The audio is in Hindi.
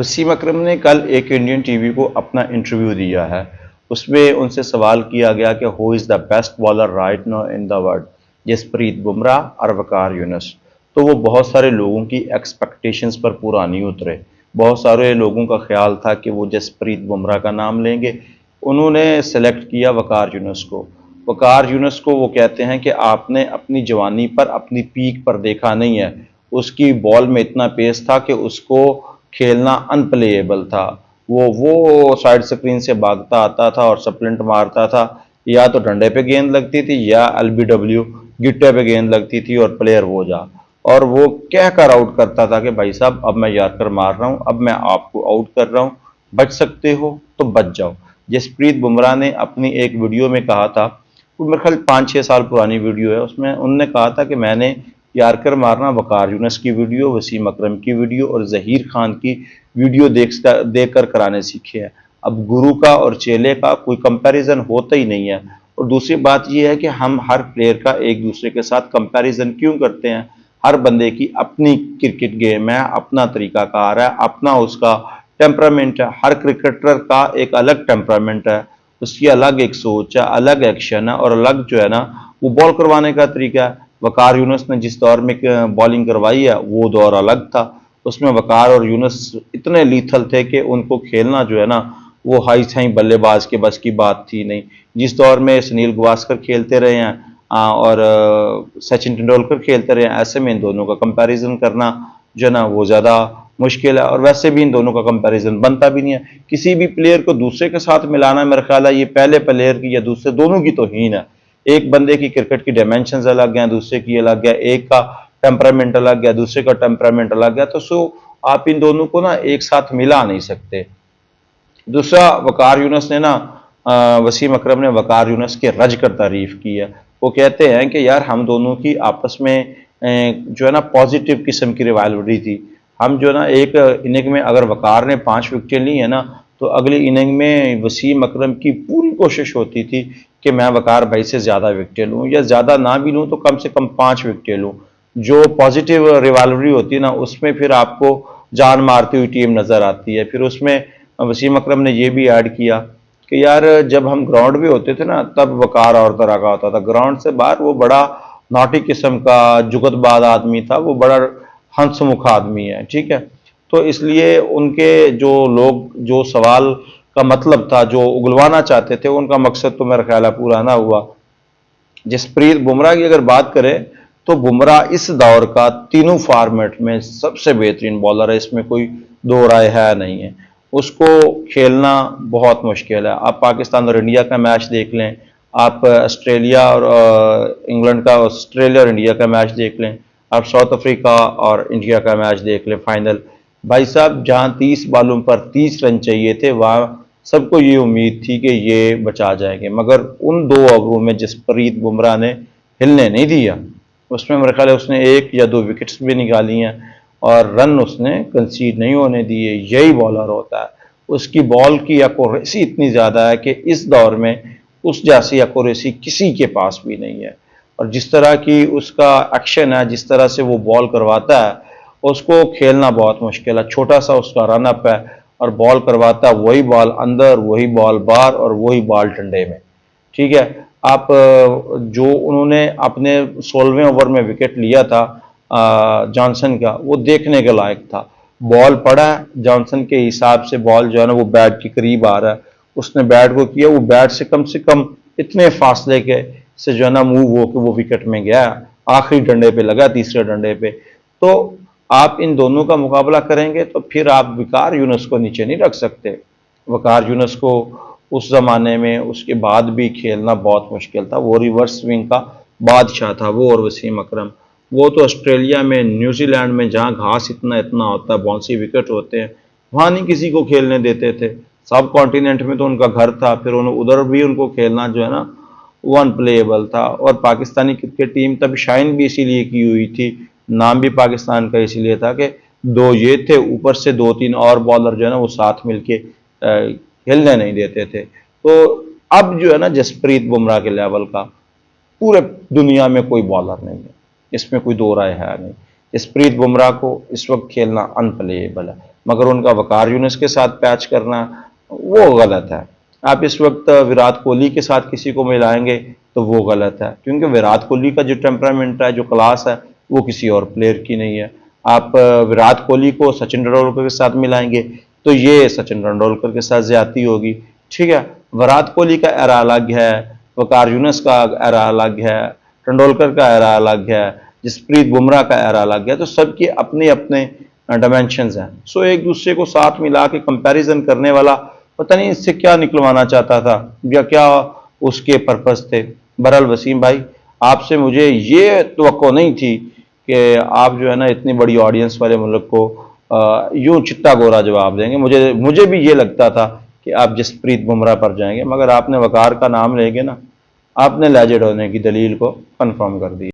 वसीम अकरम ने कल एक इंडियन टीवी को अपना इंटरव्यू दिया है। उसमें उनसे सवाल किया गया कि who is the best bowler right now in the world, Jasprit Bumrah और वकार यूनुस। तो वो बहुत सारे लोगों की एक्सपेक्टेशंस पर पूरा नहीं उतरे। बहुत सारे लोगों का ख्याल था कि वो जसप्रीत बुमराह का नाम लेंगे। उन्होंने सेलेक्ट किया वकार यूनुस को। वकार यूनुस को वो कहते हैं कि आपने अपनी जवानी पर, अपनी पीक पर देखा नहीं है। उसकी बॉल में इतना पेस था कि उसको खेलना अनप्लेएबल था। वो साइड स्क्रीन से भागता आता था और सप्लिंट मारता था। या तो डंडे पे गेंद लगती थी या एलबीडब्ल्यू गिट्टे पे गेंद लगती थी और प्लेयर वो जा। और वो कह कर आउट करता था कि भाई साहब अब मैं याद कर मार रहा हूं, अब मैं आपको आउट कर रहा हूं, बच सकते हो तो बच जाओ। जसप्रीत बुमराह ने अपनी एक वीडियो में कहा था, वो मेरे ख्याल 5-6 साल पुरानी वीडियो है, उसमें उन्होंने कहा था कि मैंने यारकर मारना वकार यूनुस की वीडियो, वसीम अकरम की वीडियो और जहीर खान की वीडियो देख कर कराने सीखे हैं। अब गुरु का और चेले का कोई कंपैरिजन होता ही नहीं है। और दूसरी बात यह है कि हम हर प्लेयर का एक दूसरे के साथ कंपैरिजन क्यों करते हैं। हर बंदे की अपनी क्रिकेट गेम है, अपना तरीकाकार है, अपना उसका टेम्परामेंट है। हर क्रिकेटर का एक अलग टेम्परामेंट है, उसकी अलग एक सोच है, अलग एक्शन है और अलग जो है ना वो बॉल करवाने का तरीका है। वकार यूनुस ने जिस दौर में बॉलिंग करवाई है वो दौर अलग था। उसमें वकार और यूनुस इतने लीथल थे कि उनको खेलना जो है ना वो हाई साई बल्लेबाज के बस की बात थी नहीं। जिस दौर में सुनील गावस्कर खेलते रहे हैं और सचिन तेंदुलकर खेलते रहे हैं, ऐसे में इन दोनों का कंपैरिजन करना जो है ना वो ज़्यादा मुश्किल है। और वैसे भी इन दोनों का कंपैरिजन बनता भी नहीं है। किसी भी प्लेयर को दूसरे के साथ मिलाना मेरा ख्याल है ये पहले प्लेयर की या दूसरे दोनों की तौहीन है। एक बंदे की क्रिकेट की डायमेंशंस अलग हैं, दूसरे की अलग है। एक का टेम्परामेंट अलग है, दूसरे का टेम्परामेंट अलग है। तो सो आप इन दोनों को ना एक साथ मिला नहीं सकते। दूसरा, वकार यूनुस ने ना वसीम अकरम ने वकार यूनुस के रज कर तारीफ की है। वो कहते हैं कि यार हम दोनों की आपस में जो है ना पॉजिटिव किस्म की रिवाइवलरी थी। हम जो है ना एक इनिंग में अगर वकार ने 5 विकेटें ली है ना तो अगली इनिंग में वसीम अकरम की पूरी कोशिश होती थी कि मैं वकार भाई से ज़्यादा विकेटें लूँ, या ज़्यादा ना भी लूँ तो कम से कम 5 विकेटें लूँ। जो पॉजिटिव रिवाइवलरी होती है ना उसमें फिर आपको जान मारती हुई टीम नज़र आती है। फिर उसमें वसीम अकरम ने यह भी ऐड किया कि यार जब हम ग्राउंड में होते थे ना तब वकार और तरह का होता था, ग्राउंड से बाहर वो बड़ा नॉटी किस्म का जुगतबाज आदमी था, वो बड़ा हंसमुख आदमी है, ठीक है। तो इसलिए उनके जो लोग जो सवाल का मतलब था, जो उगलवाना चाहते थे, उनका मकसद तो मेरा ख्याल है पूरा ना हुआ। जसप्रीत बुमराह की अगर बात करें तो बुमराह इस दौर का तीनों फॉर्मेट में सबसे बेहतरीन बॉलर है, इसमें कोई दो राय है नहीं है। उसको खेलना बहुत मुश्किल है। आप पाकिस्तान और इंडिया का मैच देख लें, आप ऑस्ट्रेलिया और इंग्लैंड का, ऑस्ट्रेलिया और इंडिया का मैच देख लें, आप साउथ अफ्रीका और इंडिया का मैच देख लें फाइनल। भाई साहब जहां 30 बॉलों पर 30 रन चाहिए थे वहां सबको ये उम्मीद थी कि ये बचा जाएंगे, मगर उन 2 ओवरों में जसप्रीत बुमराह ने हिलने नहीं दिया। उसमें मेरे ख्याल है उसने 1 या 2 विकेट्स भी निकाली हैं और रन उसने कंसीड नहीं होने दिए। यही बॉलर होता है। उसकी बॉल की एक्यूरेसी इतनी ज़्यादा है कि इस दौर में उस जैसी एक्यूरेसी किसी के पास भी नहीं है। और जिस तरह की उसका एक्शन है, जिस तरह से वो बॉल करवाता है, उसको खेलना बहुत मुश्किल है। छोटा सा उसका रन अप है और बॉल करवाता है, वही बॉल अंदर, वही बॉल बाहर और वही बॉल डंडे में, ठीक है। आप जो उन्होंने अपने 16वें ओवर में विकेट लिया था जॉनसन का, वो देखने के लायक था। बॉल पड़ा जॉनसन के हिसाब से, बॉल जो है ना वो बैट के करीब आ रहा है, उसने बैट को किया, वो बैट से कम इतने फासले के से जो है ना मूव होकर वो विकेट में गया, आखिरी डंडे पे लगा, तीसरे डंडे पे। तो आप इन दोनों का मुकाबला करेंगे तो फिर आप वकार यूनुस को नीचे नहीं रख सकते। वकार यूनुस को उस जमाने में उसके बाद भी खेलना बहुत मुश्किल था। वो रिवर्स स्विंग का बादशाह था, वो और वसीम अकरम। वो तो ऑस्ट्रेलिया में, न्यूजीलैंड में जहाँ घास इतना इतना होता है, बाउंसी विकेट होते हैं, वहाँ नहीं किसी को खेलने देते थे। सब कॉन्टिनेंट में तो उनका घर था, फिर उधर भी उनको खेलना जो है ना वो अनप्लेएबल था। और पाकिस्तानी क्रिकेट टीम तब शाइन भी इसीलिए की हुई थी, नाम भी पाकिस्तान का इसीलिए था कि दो ये थे, ऊपर से 2-3 और बॉलर जो है ना वो साथ मिलके हिलने नहीं देते थे। तो अब जो है ना जसप्रीत बुमराह के लेवल का पूरे दुनिया में कोई बॉलर नहीं है, इसमें कोई दो राय है नहीं। जसप्रीत बुमराह को इस वक्त खेलना अनप्लेएबल है। मगर उनका वकार यूनिस के साथ पैच करना वो गलत है। आप इस वक्त विराट कोहली के साथ किसी को मिलाएंगे तो वो गलत है, क्योंकि विराट कोहली का जो टेम्परामेंट है, जो क्लास है, वो किसी और प्लेयर की नहीं है। आप विराट कोहली को सचिन तेंदुलकर के साथ मिलाएंगे तो ये सचिन तेंदुलकर के साथ ज्यादती होगी। ठीक है, विराट कोहली का एरा अलग है, वकार यूनिस का एरा अलग है, तेंदुलकर का एरा अलग है, जसप्रीत बुमराह का एरा अलग है, तो सबके अपने अपने डायमेंशंस हैं। सो एक दूसरे को साथ मिला के कंपैरिजन करने वाला पता नहीं इससे क्या निकलवाना चाहता था या क्या उसके पर्पस थे। बहरहाल वसीम भाई, आपसे मुझे ये तवक्को नहीं थी कि आप जो है ना इतनी बड़ी ऑडियंस वाले मुल्क को यूं चिट्टा गोरा जवाब देंगे। मुझे भी ये लगता था कि आप जसप्रीत बुमराह पर जाएंगे, मगर आपने वकार का नाम लेके ना आपने लेजेंड होने की दलील को कंफर्म कर दी।